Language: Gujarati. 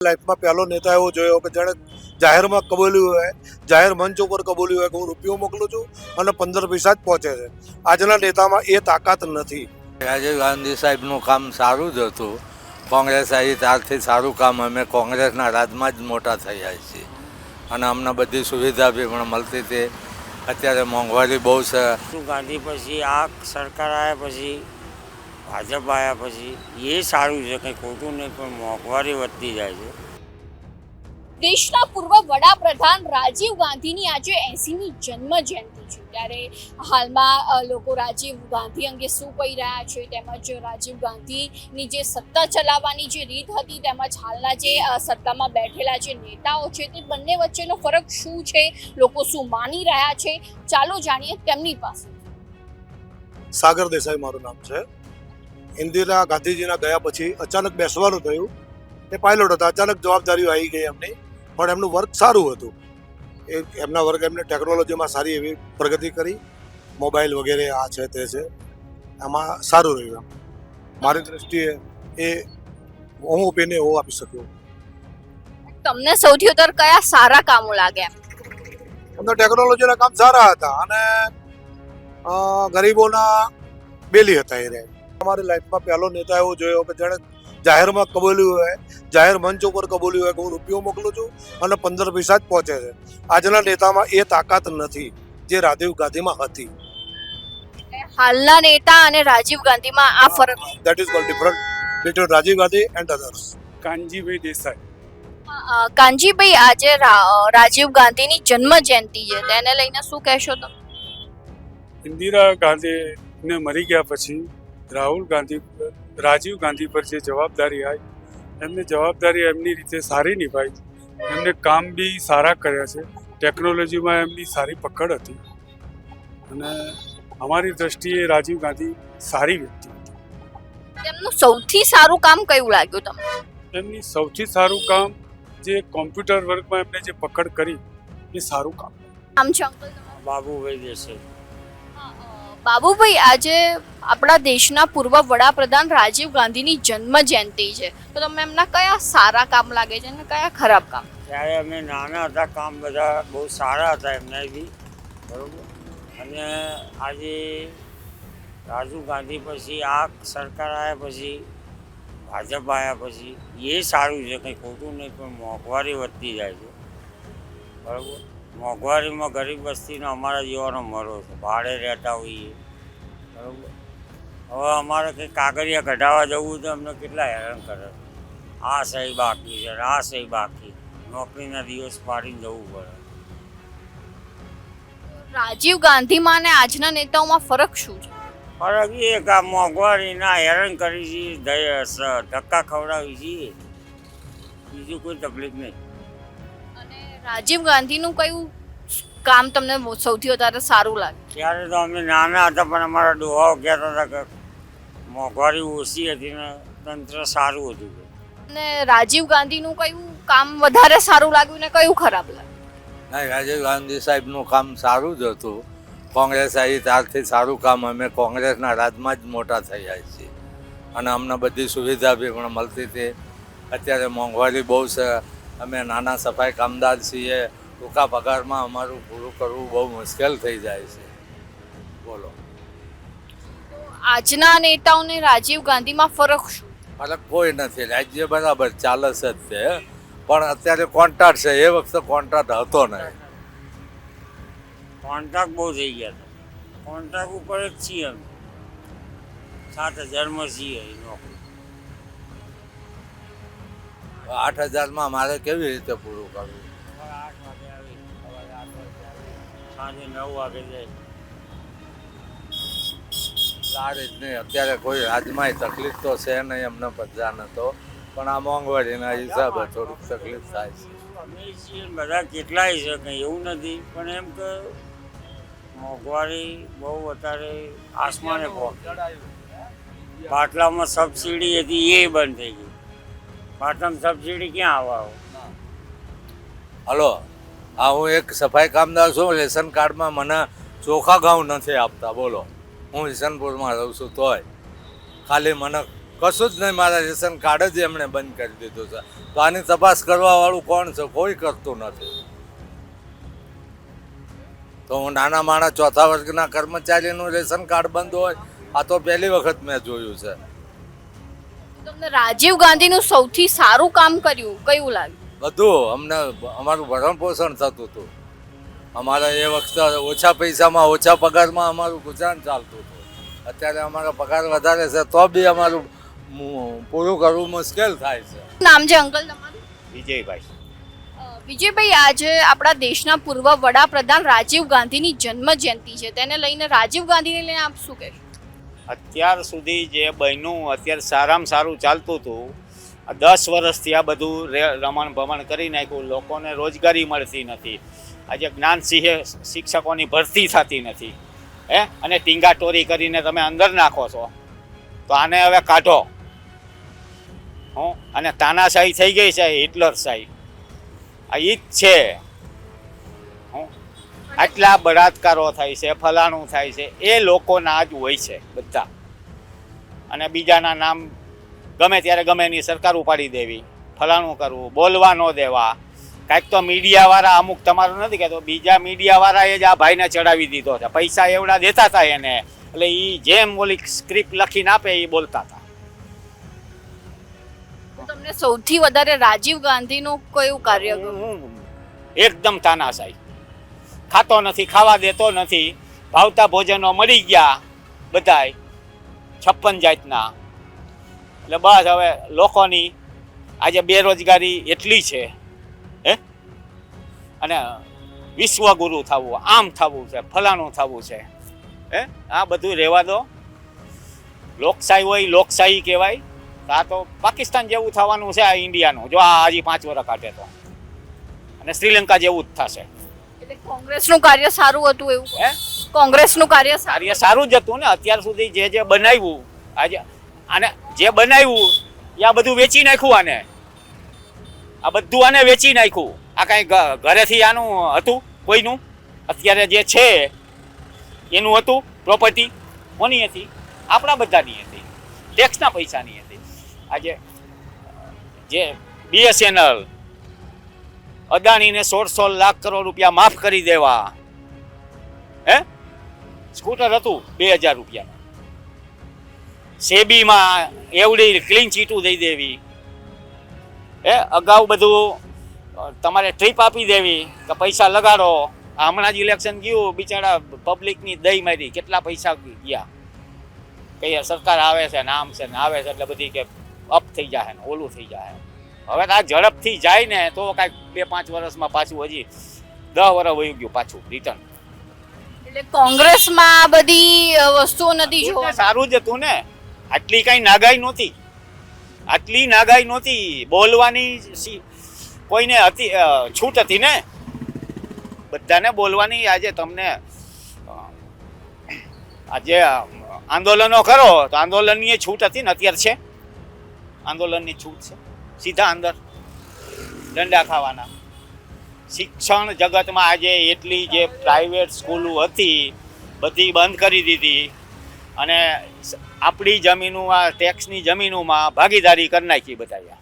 લાઈફમાં પહેલો નેતા એવો જોયો કે જેણે જાહેરમાં કબૂલ્યું હોય, જાહેર મંચ ઉપર કબૂલ્યું હોય કે હું રૂપિયો મોકલું છું અને 15 પૈસા જ પહોંચે છે. આજના નેતામાં એ તાકાત નથી. રાજીવ ગાંધી સાહેબનું કામ સારું જ હતું. કોંગ્રેસ આવી ત્યારથી સારું કામ, અમે કોંગ્રેસના રાજમાં જ મોટા થયા છીએ અને અમને બધી સુવિધા બી પણ મળતી હતી. અત્યારે મોંઘવારી બહુ છે. ગાંધી પછી આ સરકાર આવ્યા પછી ભાજપ આવ્યા પછી એ સારું છે, કંઈ ખોટું નહીં, પણ મોંઘવારી વધતી જાય છે. દેશના પૂર્વ વડાપ્રધાન રાજીવ ગાંધીની આજે 80મી જન્મ જયંતિ છે, ત્યારે હાલમાં લોકો રાજીવ ગાંધી અંગે શું કહી રહ્યા છે, તેમજ રાજીવ ગાંધીની જે સત્તા ચલાવવાની જે રીત હતી, તેમજ હાલના જે સત્તામાં બેઠેલા જે નેતાઓ છે તે બંને વચ્ચેનો ફરક શું છે, લોકો શું માની રહ્યા છે, ચાલો જાણીએ તેમની પાસે. સાગર દેસાઈ મારું નામ છે. ઇન્દિરા ગાંધીજીના ગયા પછી અચાનક બેસવાનું થયું. એ પાયલોટ હતા, અચાનક જવાબદારીઓ આવી ગઈ એમની, પણ એમનું વર્ક સારું હતું. એમના વર્ક એમને ટેકનોલોજીમાં સારી એવી પ્રગતિ કરી, મોબાઈલ વગેરે આ છે તે છે, આમાં સારું રહ્યું. મારી દ્રષ્ટિએ એ હું ઓપિનિયન એવો આપી શક્યો. તમને સૌથી વધારે કયા સારા કામો લાગ્યા? એમના ટેકનોલોજીના કામ સારા હતા અને ગરીબોના બેલી હતા. એ અમારી લાઈફમાં પહેલો નેતા એવો જોયો કે જેણે જાહેરમાં કબૂલ્યું હોય, જાહેર મંચ ઉપર કબૂલ્યું હોય કે હું રૂપિયો મોકલું છું અને 15 પૈસા જ પહોંચે છે. આજના નેતામાં એ તાકાત નથી જે રાજીવ ગાંધીમાં હતી. હાલના નેતા અને રાજીવ ગાંધીમાં આ ફરક, that is called different between Rajiv Gandhi and others. Kanjibhai Desai. Kanjibhai, આજે રાજીવ ગાંધીની જન્મ જયંતિ છે, તેને લઈને શું કહેશો તમે? ઇન્દિરા ગાંધીને મરી ગયા પછી રાજીવ ગાંધી પર જે જવાબદારી આવી, એમને જવાબદારી એમની રીતે સારી નિભાઈ. એમને કામ બી સારા કર્યા છે, ટેકનોલોજીમાં એમની સારી પકડ હતી અને અમારી દ્રષ્ટિએ રાજીવ ગાંધી સારી વ્યક્તિ હતી. તેમનું સૌથી સારું કામ કયું લાગ્યું તમને? એમની સૌથી સારું કામ જે કોમ્પ્યુટર વર્કમાં એમને જે પકડ કરી એ સારું કામ. આમ છે અંકલ તમારું? બાબુભાઈ દેસાઈ. બાબુભાઈ, આજે આપણા દેશના પૂર્વ વડાપ્રધાન રાજીવ ગાંધીની જન્મ જયંતિ છે, તો તમને એમના કયા સારા કામ લાગે છે અને કયા ખરાબ કામ? ત્યારે અમે નાના હતા, કામ બધા બહુ સારા હતા એમના બી, બરાબર. અને આજે રાજીવ ગાંધી પછી આ સરકાર આવ્યા પછી ભાજપ આવ્યા પછી એ સારું છે, કંઈ ખોટું નહીં, પણ મોંઘવારી વધતી જાય છે, બરાબર. મોંઘવારીમાં ગરીબ વસ્તીનો અમારા જેવાનો મરો છે, ભાડે રહેતા હોઈએ, બરાબર. હવે અમારે કંઈ કાગળિયા કઢાવવા જવું તો અમને કેટલા હેરાન કરે. આ સહી બાકી છે, આ સહી બાકી, નોકરીના દિવસ પાડીને જવું પડે. રાજીવ ગાંધીમાં અને આજના નેતાઓમાં ફરક શું છે? ફરક એ કે આ મોંઘવારીના હેરાન કરી છીએ, ધક્કા ખવડાવી છીએ, બીજું કોઈ તકલીફ નહીં. રાજીવ ગાંધીનું કયું કામ તમને સૌથી વધારે સારું લાગે? ત્યારે તો અમે નાના હતા, પણ અમારા ડોહાઓ કહેતા હતા કે મોંઘવારી ઓછી હતી ને તંત્ર સારું હતું. અને રાજીવ ગાંધીનું કયું કામ વધારે સારું લાગ્યું ને કયું ખરાબ લાગ્યું? ના, રાજીવ ગાંધી સાહેબનું કામ સારું જ હતું. કોંગ્રેસ આવી ત્યારથી સારું કામ, અમે કોંગ્રેસના રાજમાં જ મોટા થયા છીએ અને અમને બધી સુવિધા બી પણ મળતી હતી. અત્યારે મોંઘવારી બહુ છે, અમે નાના સફાઈ કામદાર છીએ, ટૂંકા પગારમાં અમારું પૂરું કરવું બહુ મુશ્કેલ થઈ જાય છે. બોલો, આજના નેતાઓને રાજીવ ગાંધીમાં ફરક શું? ફરક કોઈ નથી. રાજ્ય બરાબર ચાલે છે જ તે, પણ અત્યારે કોન્ટ્રાક્ટ છે, એ વખતે કોન્ટ્રાક્ટ હતો નહીં. કોન્ટ્રાક્ટ બહુ થઈ ગયા હતા, કોન્ટ્રાક્ટ ઉપર જ છીએ અમે, 7,000માં છીએ એ નોકરી. 8,000માં મારે કેવી રીતે પૂરું કરવું? 8 વાગે આવી, સવારે 8 વાગે આવી, સાંજે 9 વાગે જાય. સારી જ નહીં. અત્યારે કોઈ રાજમાં તકલીફ તો છે નહીં અમને બધાને તો, પણ આ મોંઘવારીના હિસાબે થોડીક તકલીફ થાય છે. અમે છીએ બધા કેટલાય છે, કંઈ એવું નથી, પણ એમ કે મોંઘવારી બહુ વધારે આસમાને પહોંચી. બાટલામાં સબસિડી હતી એ બંધ થઈ ગઈ. બાટલામાં સબસિડી ક્યાં આવો? હલો, હા, હું એક સફાઈ કામદાર છું. રેશન કાર્ડમાં મને ચોખા ઘઉં નથી આપતા. બોલો, હું ઈશનપુરમાં રહું છું, તોય ખાલી મને કશું જ નહીં, મારા રેશન કાર્ડ જ એમણે બંધ કરી દીધું છે. તો આની તપાસ કરવા વાળું કોણ છે? કોઈ કરતું નથી. તો હું નાના માણસ ચોથા વર્ગના કર્મચારીનું રેશન કાર્ડ બંધ હોય, આ તો પહેલી વખત મેં જોયું છે. તમને રાજીવ ગાંધીનું સૌથી સારું કામ કર્યું કયું લાગ્યું? બધું અમને અમારું ભરણ પોષણ થતું હતું. અમારે એ વખતે ઓછા પૈસામાં ઓછા પગારમાં અમારું ગુજરાન ચાલતું હતું. અત્યારે અમારો પગાર વધારે છે તો બી અમારું પૂરું કરવું મુશ્કેલ થાય છે. નામ છે અંકલ તમારું? વિજયભાઈ. વિજયભાઈ, આજે આપણા દેશના પૂર્વ વડાપ્રધાન રાજીવ ગાંધીની જન્મ જયંતિ છે, તેને લઈને રાજીવ ગાંધીને લઈને આપ શું કહેશો? અત્યાર સુધી જે બન્યું અત્યારે સારામાં સારું ચાલતું હતું. 10 વર્ષથી આ બધું રમણ ભમણ કરી નાખ્યું. લોકોને રોજગારી મળતી નથી. આજે જ્ઞાન શિક્ષકોની ભરતી થતી નથી. અને ટીંગાટોરી કરીને તમે અંદર નાખો છો, તો આને હવે કાઢો. અને તાનાશાહી થઈ ગઈ છે, હિટલરશાહી. આ ઈ જ છે. આટલા બળાત્કારો થાય છે, ફલાણું થાય છે, એ લોકોના જ હોય છે બધા. અને બીજાના નામ ગમે ત્યારે ગમે એની સરકાર ઉપાડી દેવી, ફલાણું કરવું, બોલવા ન દેવા. કાંઈક તો મીડિયાવાળા અમુક, તમારું નથી કહેતો, બીજા મીડિયાવાળાએ જ આ ભાઈને ચડાવી દીધો છે. પૈસા એવડા દેતા હતા એને, એટલે એ જેમ ઓલી સ્ક્રિપ્ટ લખીને આપે એ બોલતા હતા. તમને સૌથી વધારે રાજીવ ગાંધીનું કયું કાર્ય ગમ્યું? એકદમ તાનાશાહી. ખાતો નથી, ખાવા દેતો નથી. ભાવતા ભોજનો મળી ગયા બધાય 56 જાતના. એટલે બસ હવે લોકોની આજે બેરોજગારી એટલી છે, અને વિશ્વગુરુ થવું, આમ થવું છે, ફલાણું થવું છે. આ બધું રહેવા દો. લોકશાહી હોય, લોકશાહી કહેવાય. આ તો પાકિસ્તાન જેવું થવાનું છે આ ઇન્ડિયાનું, જો આ હજી 5 વર્ષ કાઢે તો. અને શ્રીલંકા જેવું જ થશે. એટલે કોંગ્રેસનું કાર્ય સારું હતું એવું? કોંગ્રેસનું કાર્ય સારું જ હતું ને. અત્યાર સુધી જે બનાવ્યું, આજે આને જે બનાવ્યું એ આ બધું વેચી નાખ્યું. આને આ બધું આને વેચી નાખ્યું. આ કાંઈ ઘરેથી આનું હતું કોઈનું? અત્યારે જે છે એનું હતું પ્રોપર્ટી. કોની હતી? આપણા બધાની હતી, ટેક્સના પૈસાની હતી. આજે જે BSNL અદાણીને 16 લાખ કરોડ રૂપિયા માફ કરી દેવા. સ્કૂટર હતું 2000 રૂપિયાનું. સેબીમાં એવડી ક્લીન ચીટું દઈ દેવી. અગાઉ બધું તમારે ટ્રીપ આપી દેવી કે પૈસા લગાડો. હમણાં જ ઇલેક્શન ગયું, બિચારા પબ્લિકની દઈ મારી, કેટલા પૈસા ગયા. કહીએ સરકાર આવે છે ને આમ છે ને આવે છે, એટલે બધી કે અપ થઈ જાય ને ઓલું થઈ જાય. હવે આ ઝડપથી જાય ને તો કાંઈક 2-5 વર્ષમાં પાછું, હજી 10 વર્ષ વયું ગયું પાછું રિટર્ન. એટલે કોંગ્રેસમાં બધી વસ્તુઓ નથી જોવા. સારું જ હતું ને. આટલી કાંઈ નાગાઈ નહોતી. આટલી નાગાઈ નહોતી. બોલવાની કોઈને હતી, છૂટ હતી ને બધાને બોલવાની. આજે તમને આજે આંદોલનો કરો તો આંદોલનની છૂટ હતી ને, અત્યારે છે આંદોલનની છૂટ છે? સીધા અંદર દંડા ખાવાના. શિક્ષણ જગતમાં આજે એટલી જે પ્રાઇવેટ સ્કૂલો હતી બધી બંધ કરી દીધી. અને આપણી જમીનો, આ ટેક્સની જમીનોમાં ભાગીદારી કરી નાખી બધા.